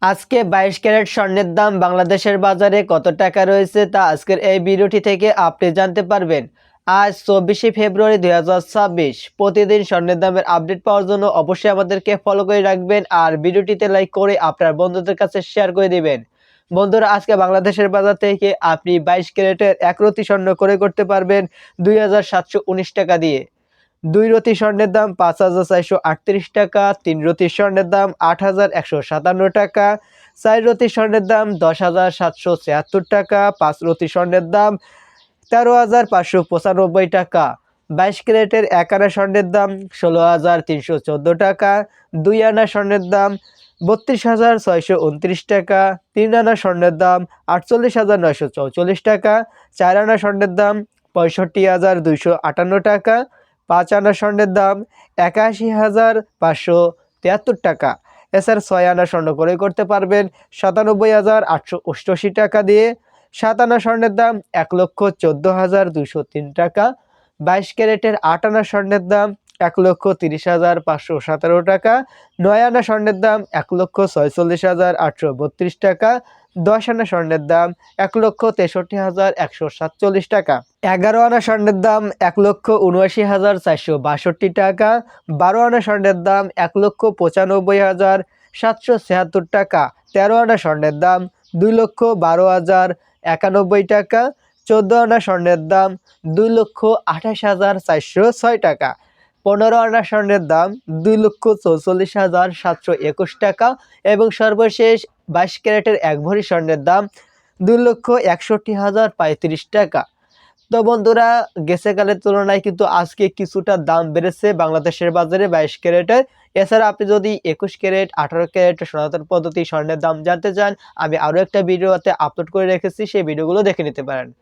আজকে ২২ ক্যারেট স্বর্ণের দাম বাংলাদেশের বাজারে কত টাকা রয়েছে তা আজকের এই ভিডিওটি থেকে আপনি জানতে পারবেন। আজ ২৪শে ফেব্রুয়ারি ২০২৬। প্রতিদিন স্বর্ণের দামের আপডেট পাওয়ার জন্য অবশ্যই আমাদেরকে ফলো করে রাখবেন আর ভিডিওটিতে লাইক করে আপনার বন্ধুদের কাছে শেয়ার করে দিবেন। বন্ধুরা, আজকে বাংলাদেশের বাজার থেকে আপনি ২২ ক্যারেটের ১ রতি স্বর্ণ ক্রয় করতে পারবেন ২,৭১৯ টাকা দিয়ে। ২ রতি স্বর্ণের দাম ৫,৪৩৮ টাকা, ৩ রতি স্বর্ণের দাম ৮,১৫৭ টাকা, ৪ রতি স্বর্ণের দাম ১০,৭৭৬ টাকা, ৫ রতি স্বর্ণের দাম ১৩,৫৯৫ টাকা, ২২ ক্যারেটের ১ আনা স্বর্ণের দাম ১৬,৩১৪ টাকা, ২ আনা স্বর্ণের দাম ৩২,৬২৯ টাকা, ৩ আনা স্বর্ণের দাম ৪৮,৯৪৪ টাকা, ৪ আনা স্বর্ণের দাম ৬৫,২৫৮ টাকা, ৫ আনা স্বর্ণের দাম ৮১,৫৭৩ টাকা। এছাড়া ৬ আনা স্বর্ণ ক্রয় করতে পারবেন ৯৭,৮৮৮ টাকা দিয়ে। ৭ আনা স্বর্ণের দাম ১,১৪,২০৩ টাকা। ২২ ক্যারেটের ৮ আনা স্বর্ণের দাম ১,৩০,৫১৭ টাকা। ৯ আনা স্বর্ণের দাম ১,৪৬,৮৩২ টাকা। ১০ আনা স্বর্ণের দাম ১,৬৩,১৪৭ টাকা। ১১ আনা স্বর্ণের দাম ১,৭৯,৪৬২ টাকা। ১২ আনা স্বর্ণের দাম ১,৯৫,৭৭৬ টাকা। ১৩ আনা স্বর্ণের দাম ২,১২,০৯১ টাকা। ১৪ আনা স্বর্ণের দাম ২,২৮,৪০৬ টাকা। ১৫ আনা স্বর্ণের দাম ২,৪৪,৭২১ টাকা এবং সর্বশেষ ২২ ক্যারেটের ১ ভরি স্বর্ণের দাম ২,৬১,০৩৫ টাকা। তো বন্ধুরা, গেছে কালের তুলনায় কিন্তু আজকে কিছুটা দাম বেড়েছে বাংলাদেশের বাজারে ২২ ক্যারেটের। এছাড়া আপনি যদি ২১ ক্যারেট, ১৮ ক্যারেট সনাতন পদ্ধতি স্বর্ণের দাম জানতে চান, আমি আরও একটা ভিডিওতে আপলোড করে রেখেছি, সেই ভিডিওগুলো দেখে নিতে পারেন।